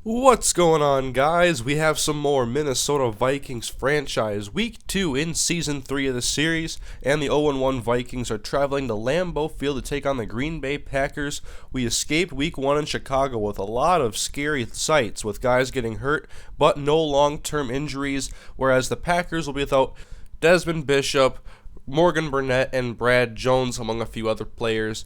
What's going on, guys? We have some more Minnesota Vikings franchise week 2 in season 3 of the series, and the 0-1 Vikings are traveling to Lambeau Field to take on the Green Bay Packers. We escaped week 1 in Chicago with a lot of scary sights with guys getting hurt, but no long-term injuries, whereas the Packers will be without Desmond Bishop, Morgan Burnett, and Brad Jones, among a few other players.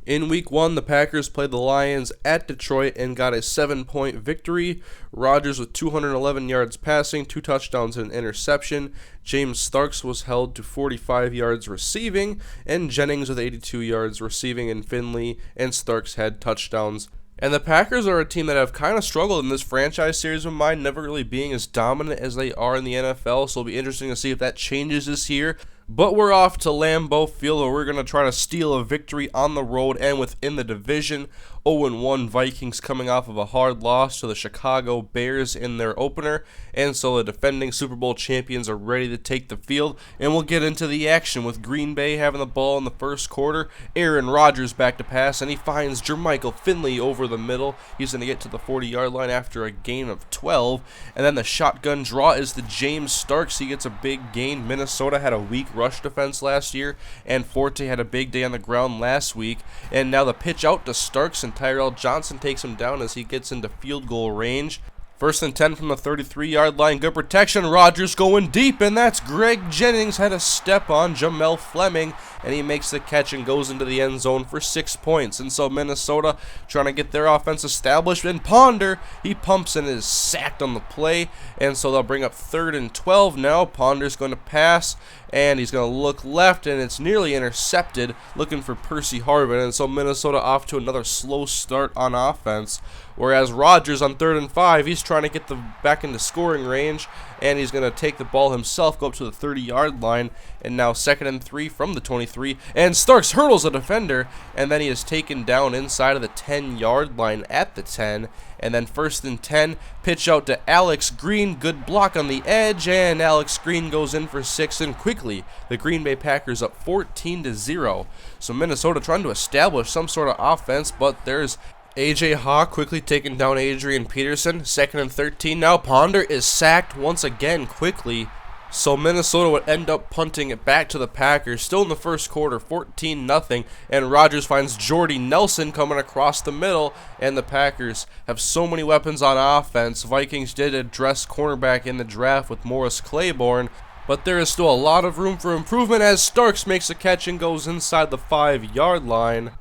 In week 1, the Packers played the Lions at Detroit and got a 7-point victory. Rodgers with 211 yards passing, 2 touchdowns and an interception. James Starks was held to 45 yards receiving, and Jennings with 82 yards receiving, and Finley and Starks had touchdowns. And the Packers are a team that have kind of struggled in this franchise series of mine, never really being as dominant as they are in the NFL, so it'll be interesting to see if that changes this year. But we're off to Lambeau Field, where we're going to try to steal a victory on the road and within the division. 0-1 Vikings coming off of a hard loss to the Chicago Bears in their opener, and so the defending Super Bowl champions are ready to take the field, and we'll get into the action with Green Bay having the ball in the first quarter. Aaron Rodgers back to pass, and he finds Jermichael Finley over the middle. He's going to get to the 40-yard line after a gain of 12, and then the shotgun draw is to James Starks. He gets a big gain. Minnesota had a weak rush defense last year, and Forte had a big day on the ground last week, and now the pitch out to Starks, and Tyrell Johnson takes him down as he gets into field goal range. First and 10 from the 33-yard line. Good protection. Rodgers going deep, and that's Greg Jennings had a step on Jamel Fleming, and he makes the catch and goes into the end zone for 6 points. And so Minnesota trying to get their offense established, and Ponder, he pumps and is sacked on the play, and so they'll bring up 3rd and 12 now. Ponder's going to pass, and he's going to look left, and it's nearly intercepted, looking for Percy Harvin, and so Minnesota off to another slow start on offense. Whereas Rodgers on 3rd and 5, he's trying to get back into scoring range, and he's going to take the ball himself, go up to the 30-yard line, and now 2nd and 3 from the 23, and Starks hurdles a defender, and then he is taken down inside of the 10-yard line at the 10, and then 1st and 10, pitch out to Alex Green, good block on the edge, and Alex Green goes in for 6, and quickly the Green Bay Packers up 14-0. So Minnesota trying to establish some sort of offense, but there's A.J. Hawk quickly taking down Adrian Peterson. 2nd and 13 now. Ponder is sacked once again quickly. So Minnesota would end up punting it back to the Packers. Still in the first quarter, 14-0. And Rodgers finds Jordy Nelson coming across the middle. And the Packers have so many weapons on offense. Vikings did address cornerback in the draft with Morris Claiborne, but there is still a lot of room for improvement as Starks makes a catch and goes inside the 5-yard line.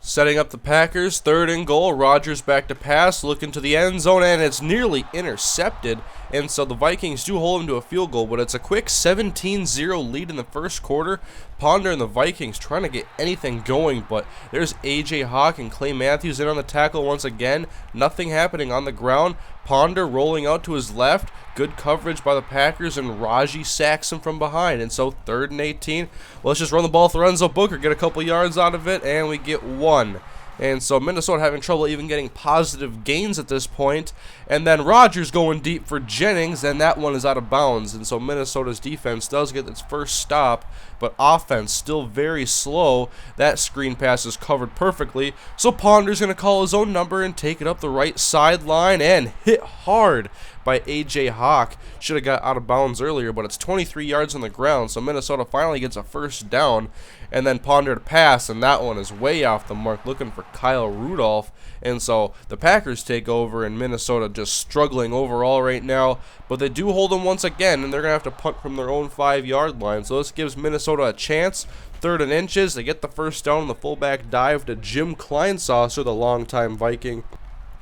Setting up the Packers, 3rd and goal. Rodgers back to pass, looking to the end zone, and it's nearly intercepted. And so the Vikings do hold him to a field goal, but it's a quick 17-0 lead in the first quarter. Ponder and the Vikings trying to get anything going, but there's A.J. Hawk and Clay Matthews in on the tackle once again. Nothing happening on the ground. Ponder rolling out to his left. Good coverage by the Packers, and Raji sacks him from behind. And so 3rd and 18. Well, let's just run the ball with Lorenzo Booker, get a couple yards out of it, and we get 1. And so Minnesota having trouble even getting positive gains at this point. And then Rodgers going deep for Jennings, and that one is out of bounds. And so Minnesota's defense does get its first stop, but offense still very slow. That screen pass is covered perfectly. So Ponder's going to call his own number and take it up the right sideline and hit hard by A.J. Hawk. Should have got out of bounds earlier, but it's 23 yards on the ground, so Minnesota finally gets a first down, and then Ponder to pass, and that one is way off the mark, looking for Kyle Rudolph. And so the Packers take over, and Minnesota just struggling overall right now, but they do hold them once again, and they're going to have to punt from their own 5-yard line, so this gives Minnesota a chance. 3rd and inches, they get the first down on the fullback dive to Jim Kleinsasser, the longtime Viking.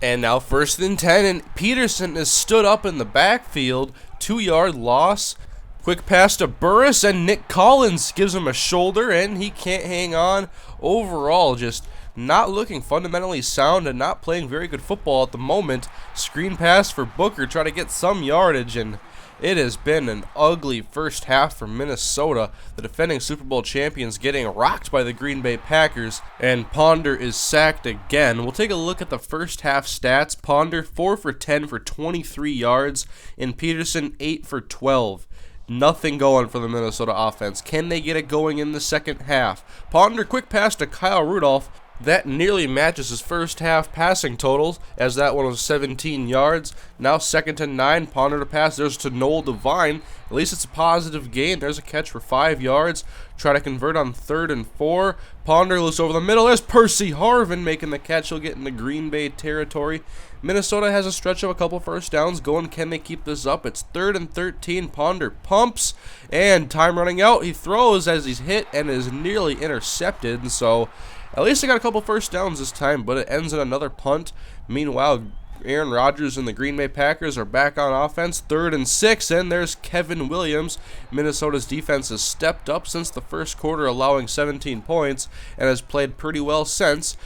And now 1st and 10, and Peterson is stood up in the backfield, 2-yard loss. Quick pass to Burris, and Nick Collins gives him a shoulder, and he can't hang on. Overall, just not looking fundamentally sound and not playing very good football at the moment. Screen pass for Booker, try to get some yardage, and it has been an ugly first half for Minnesota. The defending Super Bowl champions getting rocked by the Green Bay Packers, and Ponder is sacked again. We'll take a look at the first half stats. Ponder 4 for 10 for 23 yards, and Peterson 8 for 12. Nothing going for the Minnesota offense. Can they get it going in the second half? Ponder, quick pass to Kyle Rudolph. That nearly matches his first half passing totals, as that one was 17 yards. Now 2nd and 9, Ponder to pass. There's to Noel Devine. At least it's a positive gain. There's a catch for 5 yards. Try to convert on 3rd and 4. Ponder looks over the middle. There's Percy Harvin making the catch. He'll get into Green Bay territory. Minnesota has a stretch of a couple first downs going. Can they keep this up? It's 3rd and 13. Ponder pumps, and time running out. He throws as he's hit and is nearly intercepted. And so at least they got a couple first downs this time, but it ends in another punt. Meanwhile, Aaron Rodgers and the Green Bay Packers are back on offense, 3rd and 6, and there's Kevin Williams. Minnesota's defense has stepped up since the first quarter, allowing 17 points, and has played pretty well since.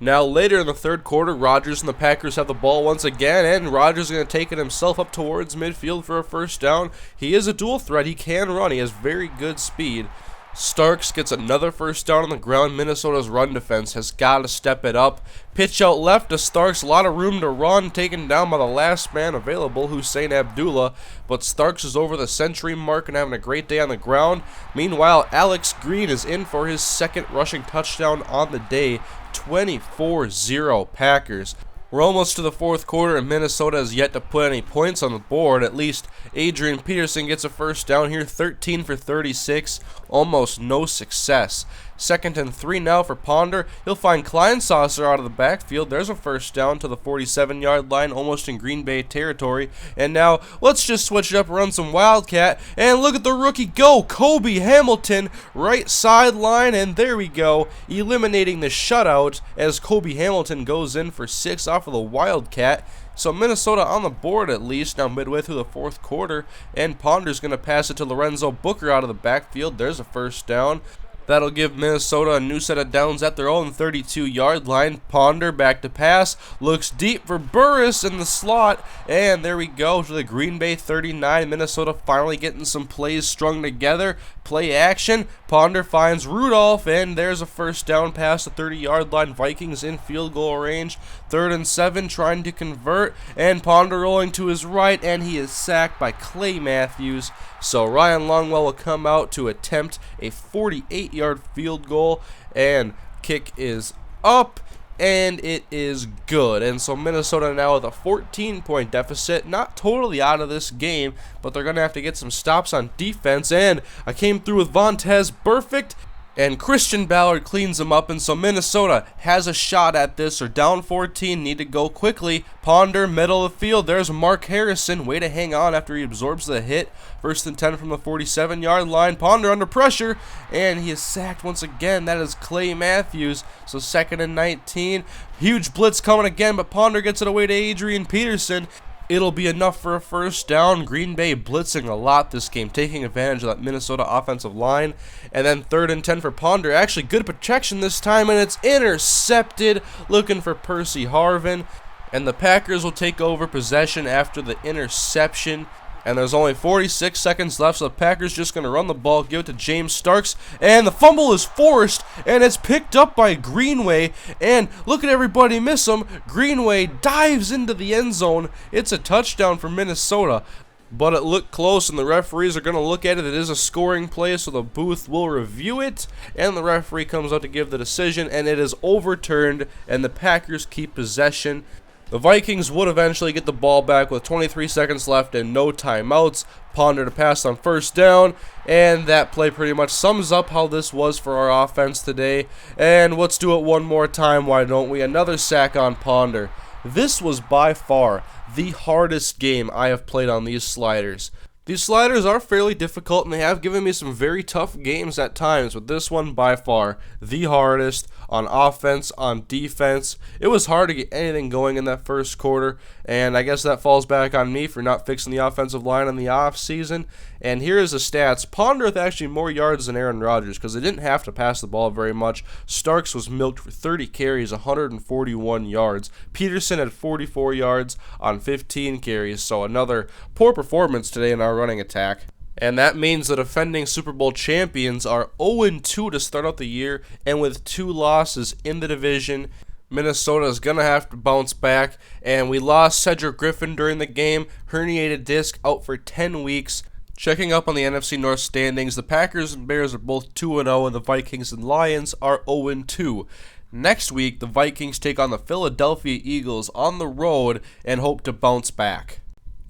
Now, later in the third quarter, Rodgers and the Packers have the ball once again, and Rodgers is going to take it himself up towards midfield for a first down. He is a dual threat. He can run. He has very good speed. Starks gets another first down on the ground. Minnesota's run defense has got to step it up. Pitch out left to Starks. A lot of room to run. Taken down by the last man available, Hussein Abdullah. But Starks is over the century mark and having a great day on the ground. Meanwhile, Alex Green is in for his second rushing touchdown on the day. 24-0 Packers. We're almost to the fourth quarter, and Minnesota has yet to put any points on the board. At least Adrian Peterson gets a first down here, 13 for 36, almost no success. 2nd and 3 now for Ponder. He'll find Kleinsasser out of the backfield. There's a first down to the 47-yard line, almost in Green Bay territory. And now let's just switch it up and run some Wildcat. And look at the rookie go, Kobe Hamilton, right sideline, and there we go, eliminating the shutout as Kobe Hamilton goes in for 6 off of the Wildcat. So Minnesota on the board at least now midway through the fourth quarter, and Ponder's going to pass it to Lorenzo Booker out of the backfield. There's a first down. That'll give Minnesota a new set of downs at their own 32-yard line. Ponder back to pass. Looks deep for Burris in the slot. And there we go to the Green Bay 39. Minnesota finally getting some plays strung together. Play action. Ponder finds Rudolph. And there's a first down past the 30-yard line. Vikings in field goal range. 3rd and 7 trying to convert. And Ponder rolling to his right. And he is sacked by Clay Matthews. So Ryan Longwell will come out to attempt a 48-yard field goal, and kick is up, and it is good. And so Minnesota now with a 14-point deficit, not totally out of this game, but they're going to have to get some stops on defense. And I came through with Vontez Perfect, and Christian Ballard cleans them up, and so Minnesota has a shot at this. They're down 14, need to go quickly. Ponder, middle of the field. There's Mark Harrison. Way to hang on after he absorbs the hit. 1st and 10 from the 47-yard line. Ponder under pressure, and he is sacked once again. That is Clay Matthews. So 2nd and 19. Huge blitz coming again, but Ponder gets it away to Adrian Peterson. It'll be enough for a first down. Green Bay blitzing a lot this game, taking advantage of that Minnesota offensive line. And then 3rd and 10 for Ponder. Actually, good protection this time, and it's intercepted. Looking for Percy Harvin. And the Packers will take over possession after the interception. And there's only 46 seconds left, so the Packers just going to run the ball, give it to James Starks, and the fumble is forced, and it's picked up by Greenway, and look at everybody miss him. Greenway dives into the end zone. It's a touchdown for Minnesota, but it looked close, and the referees are going to look at it. It is a scoring play, so the booth will review it, and the referee comes out to give the decision, and it is overturned, and the Packers keep possession. The Vikings would eventually get the ball back with 23 seconds left and no timeouts. Ponder to pass on first down, and that play pretty much sums up how this was for our offense today. And let's do it one more time, why don't we? Another sack on Ponder. This was by far the hardest game I have played on these sliders. These sliders are fairly difficult, and they have given me some very tough games at times, but this one by far the hardest on offense, on defense. It was hard to get anything going in that first quarter, and I guess that falls back on me for not fixing the offensive line in the offseason. And here is the stats. Ponder with actually more yards than Aaron Rodgers because they didn't have to pass the ball very much. Starks was milked for 30 carries, 141 yards. Peterson had 44 yards on 15 carries, so another poor performance today in our running attack. And that means the defending Super Bowl champions are 0-2 to start out the year, and with 2 losses in the division, Minnesota is going to have to bounce back. And we lost Cedric Griffin during the game, herniated disc, out for 10 weeks. Checking up on the NFC North standings, the Packers and Bears are both 2-0, and the Vikings and Lions are 0-2. Next week, the Vikings take on the Philadelphia Eagles on the road and hope to bounce back.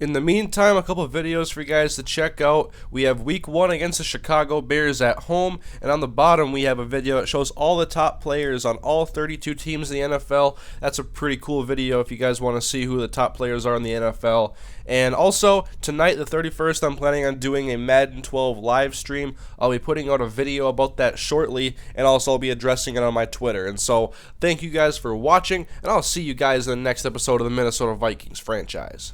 In the meantime, a couple of videos for you guys to check out. We have week 1 against the Chicago Bears at home, and on the bottom we have a video that shows all the top players on all 32 teams in the NFL. That's a pretty cool video if you guys want to see who the top players are in the NFL. And also, tonight, the 31st, I'm planning on doing a Madden 12 live stream. I'll be putting out a video about that shortly, and also I'll be addressing it on my Twitter. And so, thank you guys for watching, and I'll see you guys in the next episode of the Minnesota Vikings franchise.